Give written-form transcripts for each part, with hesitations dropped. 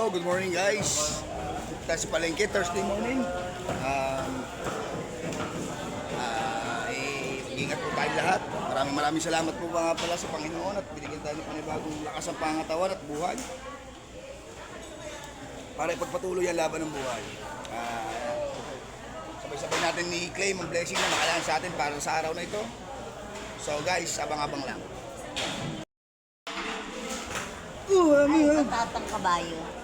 Hello, good morning guys. Tayo sa palengke, Thursday morning. Mag-ingat po tayo lahat. Maraming salamat po mga pala sa Panginoon at binigyan tayo ng panibagong lakas ng pangatawan at buhay para ipagpatuloy ang laban ng buhay. Sabay-sabay natin ni-claim ang blessing na nakalaan sa atin para sa araw na ito. So guys, abang-abang lang. Tatang kabayo.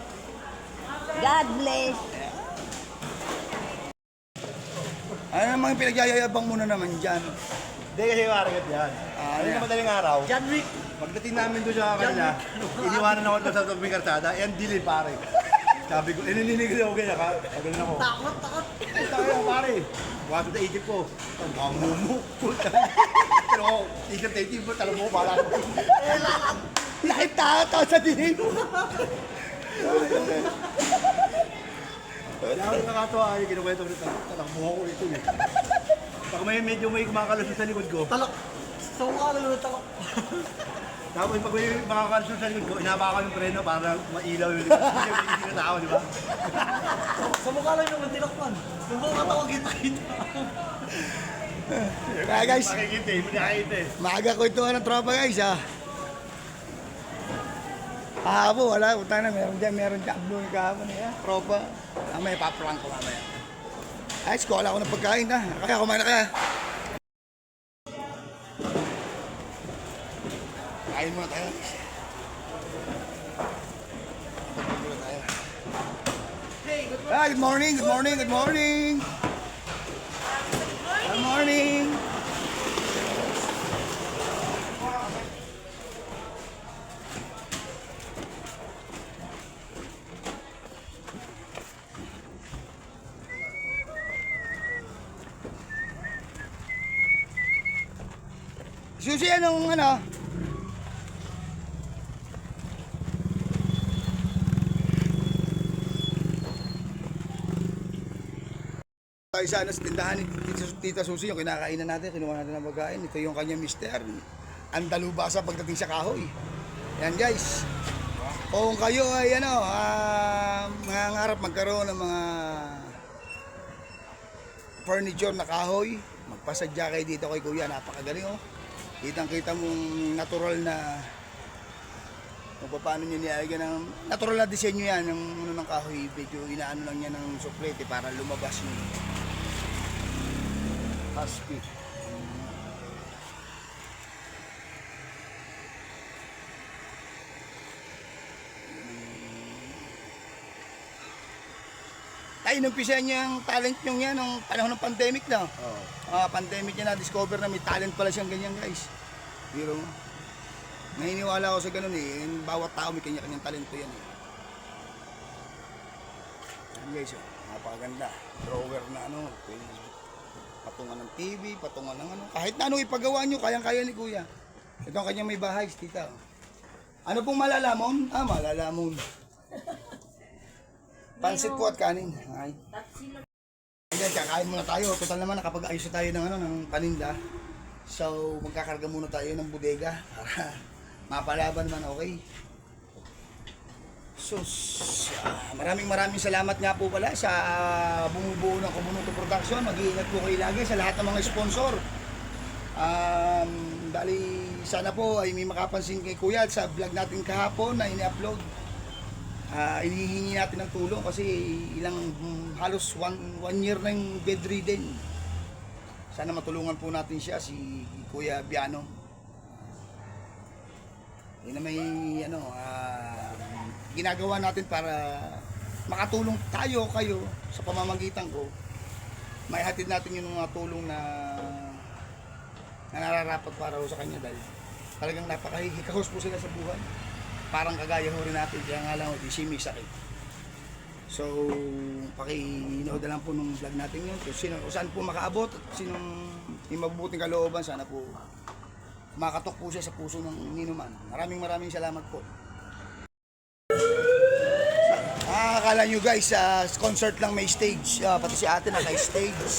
God bless. Ano namang pinagyayabang mo na naman dyan? Hindi kasi maragat yan. Ano na madaling araw? John Wick. Pagdating namin doon sa kanila, iniwanan ako doon sa may karsada, yan dilin pare. Sabi ko, nininig ako ganyan ka. Sabi ako. Takot. Tayo pare. Wato na isip ko. Ang mamumukot. Pero ako, isip na isip mo, talo mo, bala ko. Lahit tao sa dilim. Kaya ako nakakatawa, ay kinukwento ko nito. Talang buho ko ito eh. Pag medyo may kumakalusot sa likod ko. Talok. So ka lang talok. Tapos pag may makakalusot sa likod ko, inabakan yung preno para mailaw yung likod. Hindi na tao, di ba? Sa mukha lang yung tinakpan. Yung mukha tawag kita. Kaya guys, Makikita eh, makikita eh. maaga ko ito ng tropa guys ha. Kahapon, wala. Punta na, meron dyan blue kahapon eh. Tropa. Mamaya, paprank ko mamaya. Ay, skola ko ng pagkain ha. Kaya kumain na kaya. Kain muna tayo. Good morning. Good morning. Susi, anong ano? Tayo sana sa tindahan ni Tita Susi, yung kinakainan natin, kinuha natin ng pagkain. Ito yung kanyang mister. Andalubasa pagdating sa kahoy. Yan guys. Kung kayo ay ano, mangangarap magkaroon ng mga furniture na kahoy, magpasadya kayo dito kay Kuya, napakagaling oh. Kitang-kita mong natural na kung paano nyo nilalagyan ng natural na disenyo yan ng kahoy. Medyo inaano lang yan ng suplete para lumabas yung husky. Ay, nung-pisa niya yung talent nyo yan nung panahon ng pandemic na. Pandemic niya na-discover na may talent pala siyang ganyan guys. Pero, naniniwala ako sa ganun eh. Bawat tao may kanya-kanyang talento yan eh. Yan guys, oh, napakaganda. Drawer na ano, patungan ng TV, patungan ng ano. Kahit na anong ipagawa nyo, kayang-kaya ni Kuya. Ito ang kanyang may bahay, tita. Ano pong malalamon? Malalamon. Pansit po at kanin. Ay. Ayan, kakain muna tayo. Total naman nakapag-ayos tayo ng ano ng paninda. So, magkakarga muna tayo ng bodega para mapalaban man okay. So, maraming salamat nga po pala sa bumubuo ng Kubunuto Production. Mag-iingat po kayo lagi sa lahat ng mga sponsor. Dali sana po ay may makapansin kay Kuya sa vlog natin kahapon na ini-upload. Inihingi natin ng tulong kasi halos one year na yung bedridden. Sana matulungan po natin siya, si Kuya Biano. Yun na may ginagawa natin para makatulong tayo kayo sa pamamagitan ko. Maihatid natin yung mga tulong na nararapat para sa kanya dahil talagang napakahihikahos po sila sa buhay. Parang kagaya ho rin natin, kaya nga lang, di si may sakit. So, pakinood na lang po nung vlog natin yun. Kung saan po makaabot at sinong may mabubuting kalooban, sana po makatok po siya sa puso ng ninuman. Maraming salamat po. Akala nyo guys, concert lang may stage. Pati si ate naka-stage.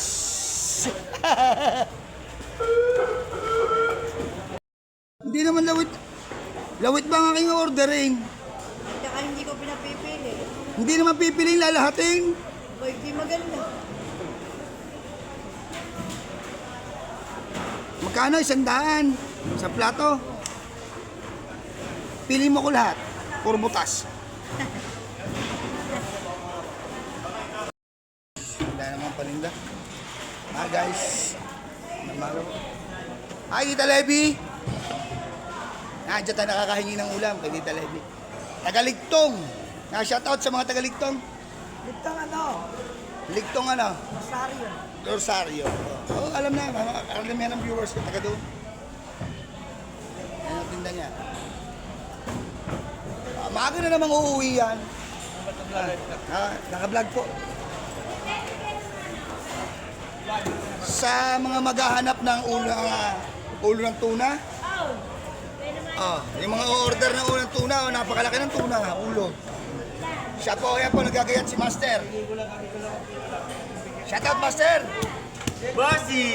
Hindi naman lawit. Lawit ba ang aking ordering? Tsaka hindi ko pinapipili. Hindi naman pipiling lalahatin. Boy, di maganda. Magkano? 100 sa plato. Pili mo ko lahat. Puro butas. Wala naman paninda. Guys. Namalo. Hi, Tita Levy. Diyan tayo nakakahingi ng ulam kay Tita Levy. Tagaligtong. Shoutout sa mga tagaligtong. Ligtang ano? Ligtong ano? Rosario. Rosario. Oh, alam na. Karamihan ng viewers ko taga doon. Yan ang tinda niya. Maaga na namang uuwi yan. Naka-vlog po. Sa mga maghahanap ng ulo ng tuna. Yung mga order ng ulo ng tuna, napakalaki ng tuna, ulo. Siya po, yan po, nagagayat si Master. Shout out, Master! Bossy!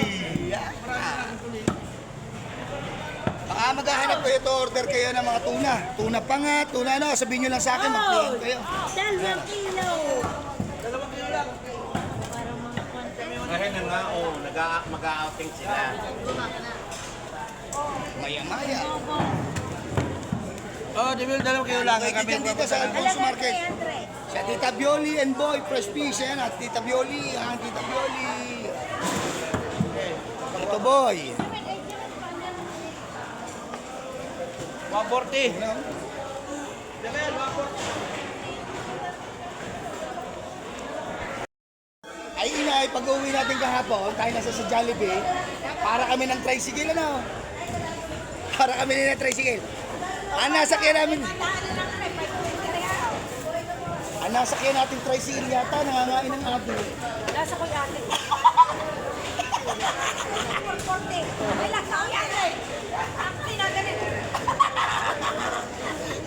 Baka maghahanap kayo ito, order kayo ng mga tuna. Tuna pa nga, tuna ano, sabihin nyo lang sa akin, mag-PM kayo. 2 kilo. Kahit na nga, mag-a-outing sila. Maya-maya. Oh, Demil, 2 kilo lang. Kaya dito sa Alfonso Market. Siya, Tita Bioli and Boy, Fresh Fish, yan. At Tita Bioli, Tita Bioli. Ito, Boy. 140. Ano? Ay, inay, pag-uwi natin kahapon, tayo nasa sa Jollibee, para kami ng tricycle, ano? Para kami ng tricycle. Nasakyan namin. Nasakyan natin tricycle yata, nangangain ng ate. Nasa ko yate. 440. Ay, nasa ko yate. Ang pinagalit.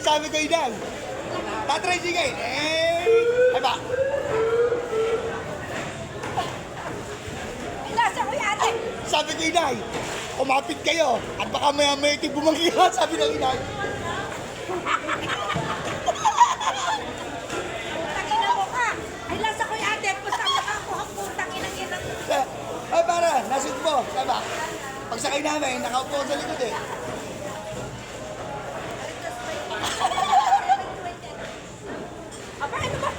Sabi ko, Idan, tatricycle, ay ba? Ay, nasa ko yate. Sabi ko, Inay, kumapit kayo at baka maya-maya ito bumangga, sabi ng Inay. Putang ina mo ka. Ay, nasa ko yate. Basta makakuha putang ina ina. Ay, para, nasud mo, sabi ba? Pagsakay namin, nakaupo sa likod eh. Aba, ano ba?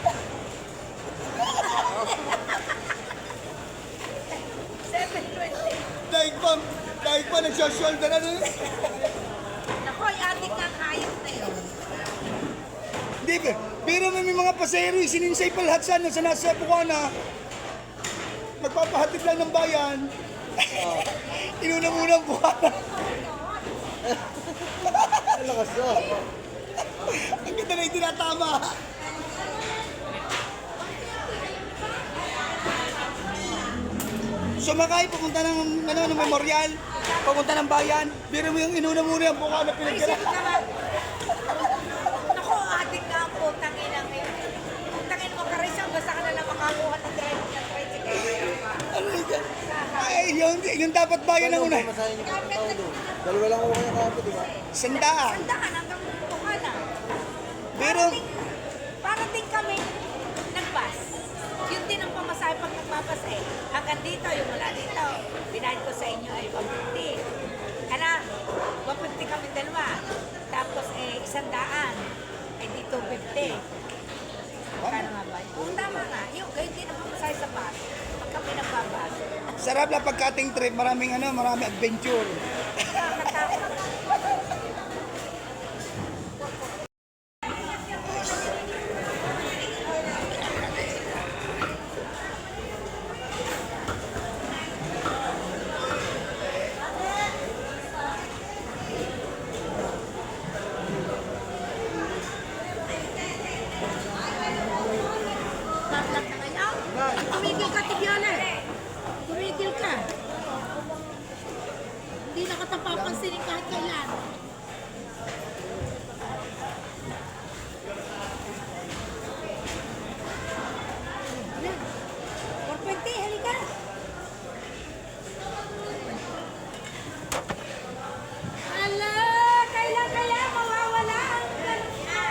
720. Dahil pa nagsoshoulder ano yun. Nako, yatik na kayang na yun. Hindi, pero may mga pasahero, sininsay pa lahat sana sa nasa Bukana. Nagpapahatid lang ng bayan. Inuna muna ang Bukana. Lakas na. Ang ganda na yung tinatama. Sumakay, pupunta ng, ng memorial, pupunta ng bayan, biro mo yung inuna muna yung Bukana pinagkira. Isip naman. Nako, adik na ang putang ina ngayon. Putang ina mo ka rin basta ka na lang makakuha ng tricycle. Ano yun? Ay, yung dapat bayan ang una. Masahin niyo pa ng tao doon. Dalawa lang ako kaya kapit, di ba? Sandaan. Sandaan hanggang Bukana. Pero, Parating kami nag-bus. Yun din ang pamasahe pag nagbabas eh. Hanggang dito, yung mula dito. Binayad ko sa inyo ay 150. Ano? 150 kami dalawa. Tapos eh, 100. Eh di 250. Kano nga ba? Oo, tama nga. Yung ganyan din ang pamasahe sa bus. Pag kami nagbabas. sarap lang pagka-ating trip, maraming adventure. Nakakatakot. Tatlat na ngayon. Tumigil ka, Tibione. Tumigil ka. Hindi na kita papansinin kahit kailan. Ayan. 420, halika. Ala, kailan kaya mawawala ang ganito?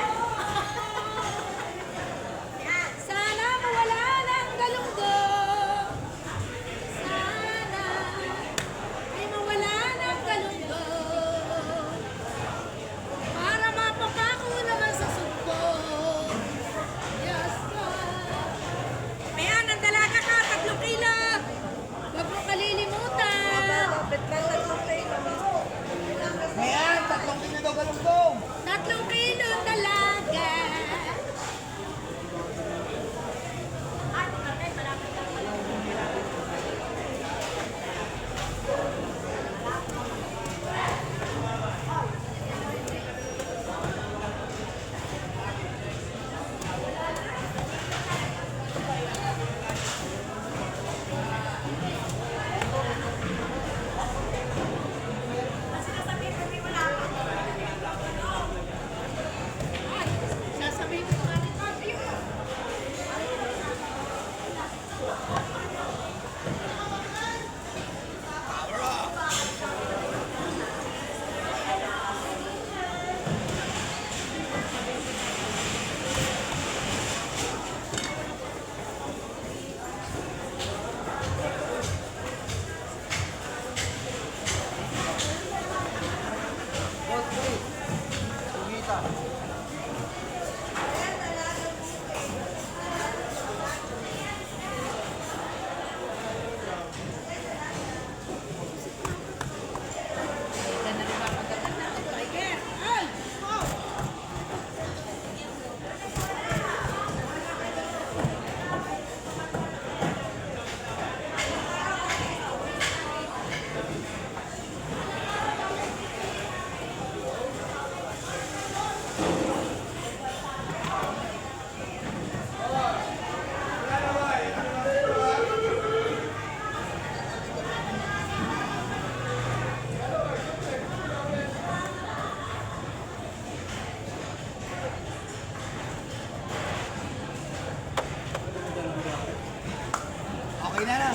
na.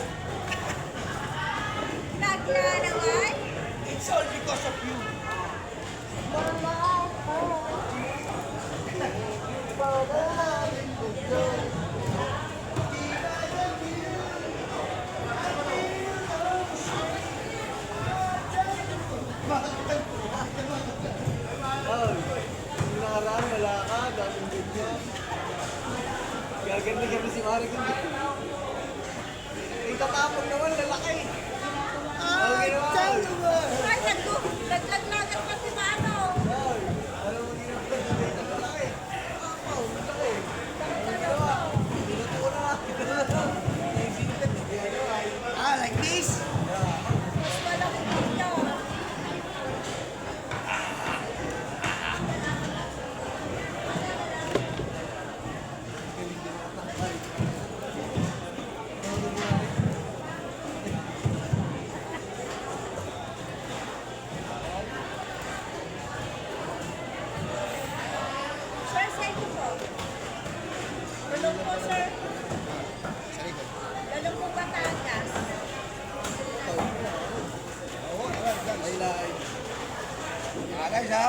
Nagla naman. It's all because of you. Ay, yung nakaraan, wala ka, daming ganyan. Gaganda kami si Mari kung yung tatapon naman, lalaki. Okay naman. Ay, naglagat pa si Mano. Ay, alam mo ginagawa, lalaki. Ako, lalaki. Ang ginawa, tinutuko na lang. Yung sinipit, ginagawa. Ah, like this? Mas malaki dito. Sir, sa inyo po. Tulong po, sir. Sa likod. Tulong po Batangas. Oo, alright, guys. Highlight. Ah, guys, ha?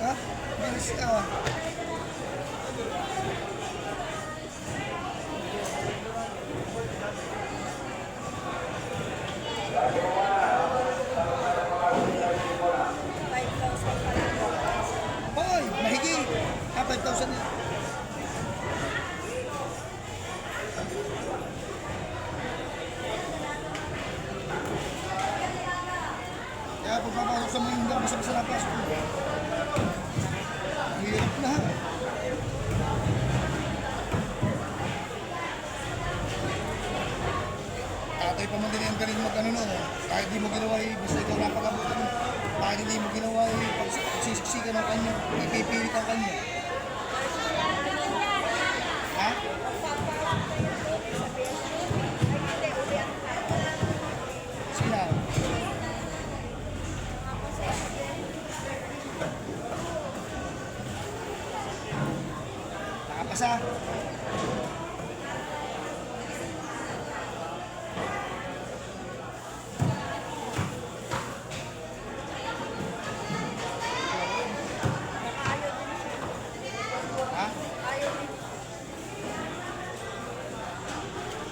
Ha? Bilis ka. Hoy, mahigit. Ah, 5,000 na. Kaya kung papasok sa mga hindi ako sa lapas ko. Hirap na. Tatay pa man din ang galing mag ano no. Kahit di mo ginawa basta ikaw napakabutan mo. Kahit hindi mo ginawa pagsisiksikan ng kanya, ipipilit ang kanya. Ha? Sina? Nakapasa. Ha?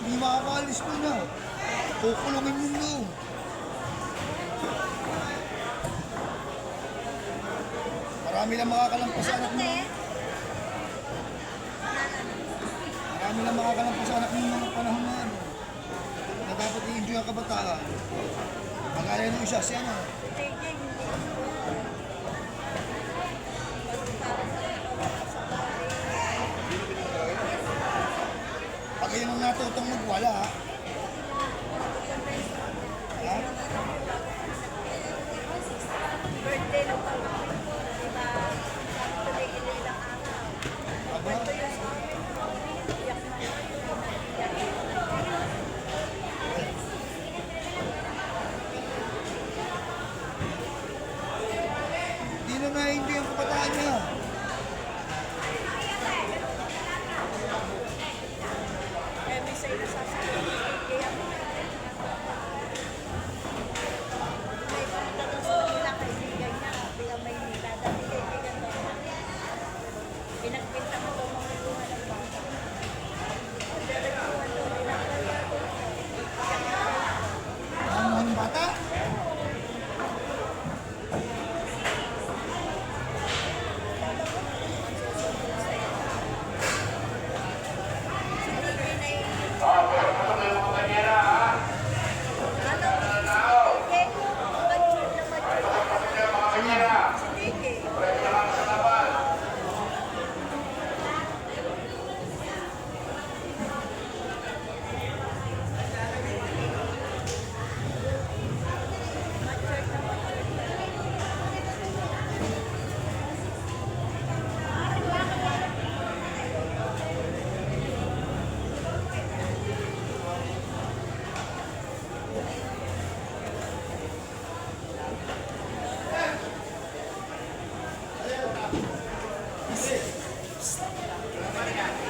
Hindi makakaalis ko na. Kukulungin mo doon. Marami lang makakalampas sa anak mo. Marami lang makakalampas sa anak mo ng mga panahon na ano. Na dapat i-enjoy ang kabataan. Magaya nung isa si ano. Pag yun ang natutong magwala, ha? Birthday ng pamangkin ko, di ba? Tuloy ilang araw. Aba, Ito yung iyak na di na na-enjoy ang kabataan niya. Kaya may sa'yo nasasabi. Kaya may punta doon sa kanila kaibigan niya. Bilang Maynila. Dati kaibigan doon. Pinagpinta mo doon mga luha ng bata. Pinagpinta doon. Ano ng bata?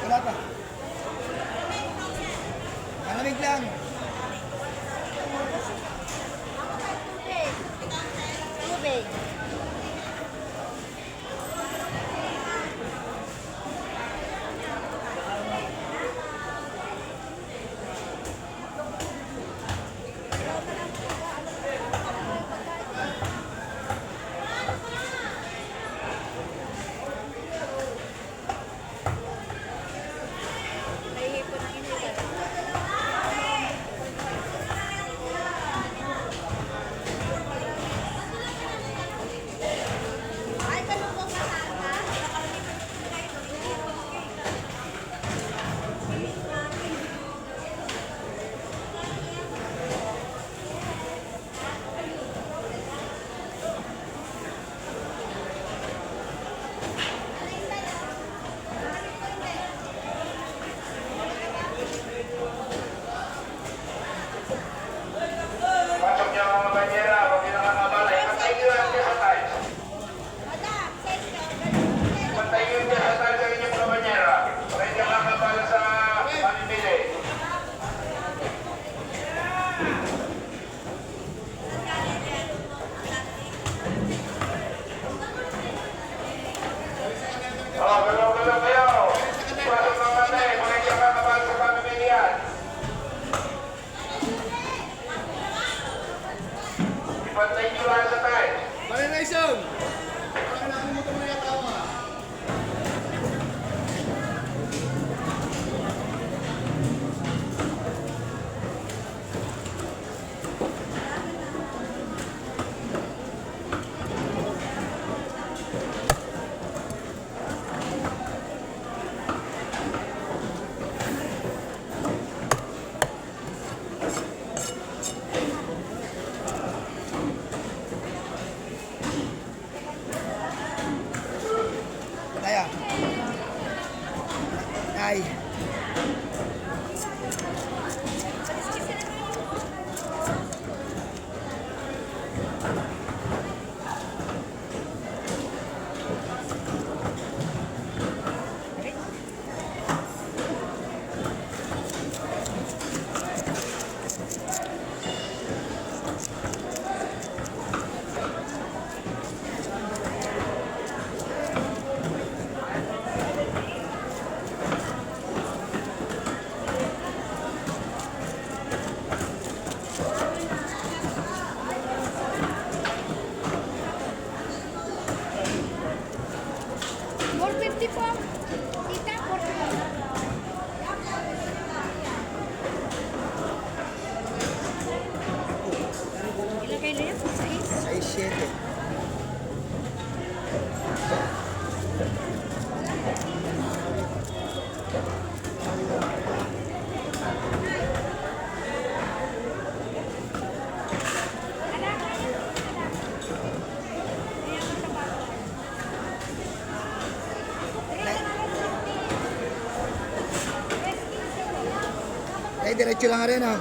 Wala pa. Malamig lang. Tubig. Tubig. Nahihipo ng iniwan. Ay, kalungkot na ka. Pasok niyo mga banyera, huwag niyo nakakabala. Ipantay niyo lang dyan sa tiles. Ipantay niyo dyan sa tiles ang inyong mga banyera. Para hindi nakakabala sa pamimili. Galaw-galaw kayo. Pasok ng matay, para hindi nakakabala sa pamimilian. Ipantay niyo lang sa tiles. Pare na isang. Parang nakalimutan mo na yung tao ah. Kaya. Ay. Po. Tita, 40. Ilagay na yan sa size. Size 7. Ay, diretso lang rin ah.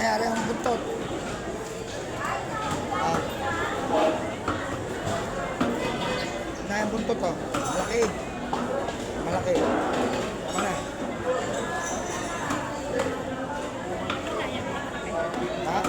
Nangyari ang buntot. Nangyari ang buntot oh. Malaki. Malaki. Tama na. Ha?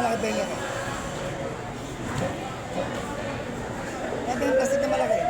Bakit ba yan? Bakit yung plastic na malaki?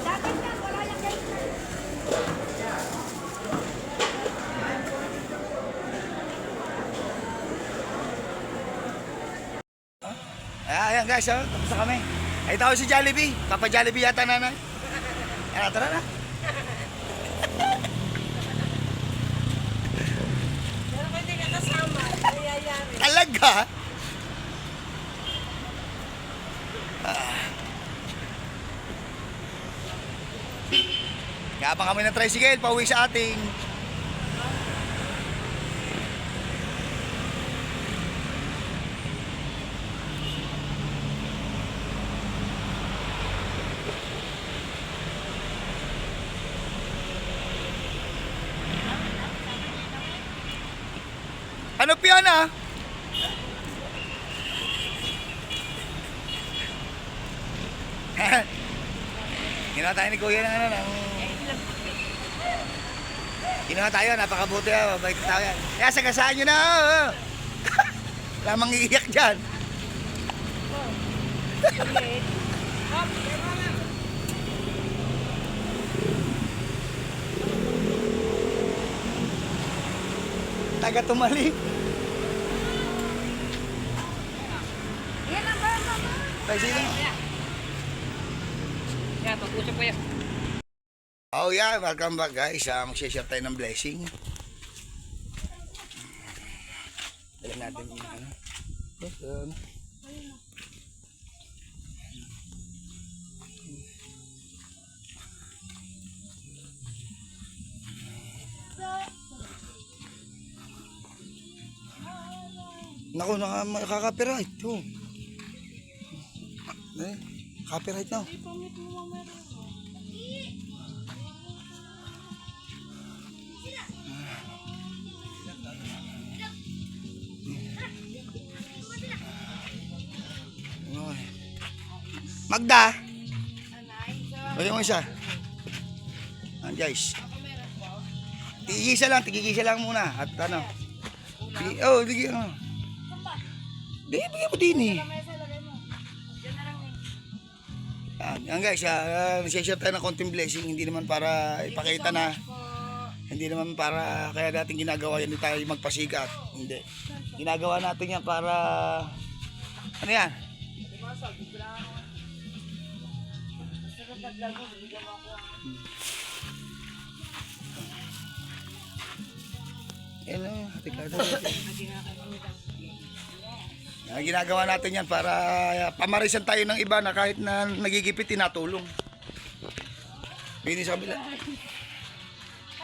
Dapat na, wala yung guys. Ayan guys, oh, tapos na kami. Ay tao si Jollibee. Papa Jollibee yata nanay. Ayan, tara na. Pero kung hindi ka kasama, nangyayari. Talaga? Yabang kami ng tricycle, pauwi sa ating. Ano Piana? Ginawa tayo ni Kuya ng ano, ng... Ginawa tayo, napakabuti ako, bait na tao yan. Kaya sagasaan nyo na, oh. Lamang iiyak dyan. Taga tumali. Yan ang ba, mama? Sino? Yan, pag-usap ko yan. Oh yeah, welcome back guys. Mag-share tayo ng blessing. Dala natin yung ano. Welcome. Naku, nakaka-copyright. Oh. Eh, copyright na. Okay. Magda. Pwede mo isa. Guys. Tigigisa lang muna. At ano. Bigyan mo. Bigyan mo din eh. Yan guys, nag-share tayo ng konting blessing. Hindi naman para ipakita na. Hindi naman para kaya natin ginagawa yan. Hindi tayo magpasikat. Hindi. Ginagawa natin yan para ano yan? Hello, ginagawa natin yan para pamarisan tayo ng iba na kahit na nagigipit, tinatulong. Hindi sa kabila.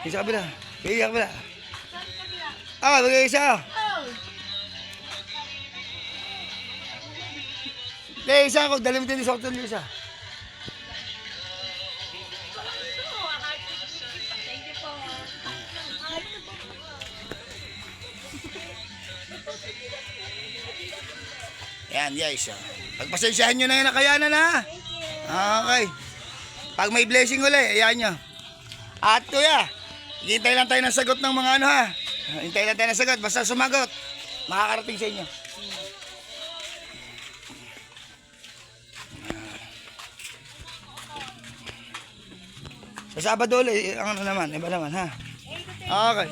Hindi sa kabila. Hindi sa kabila. Bagay isa. Isa ako, dali mo din sa hotel isa. Yan guys. Pagpasensyahan nyo na yung nakayanan ha. Okay. Pag may blessing uli, ayan nyo. At kuya, hintay lang tayo ng sagot ng mga ano ha. Hintay lang tayo ng sagot. Basta sumagot, makakarating sa inyo. Sa Sabado ulit, ang ano naman, iba naman ha. Okay.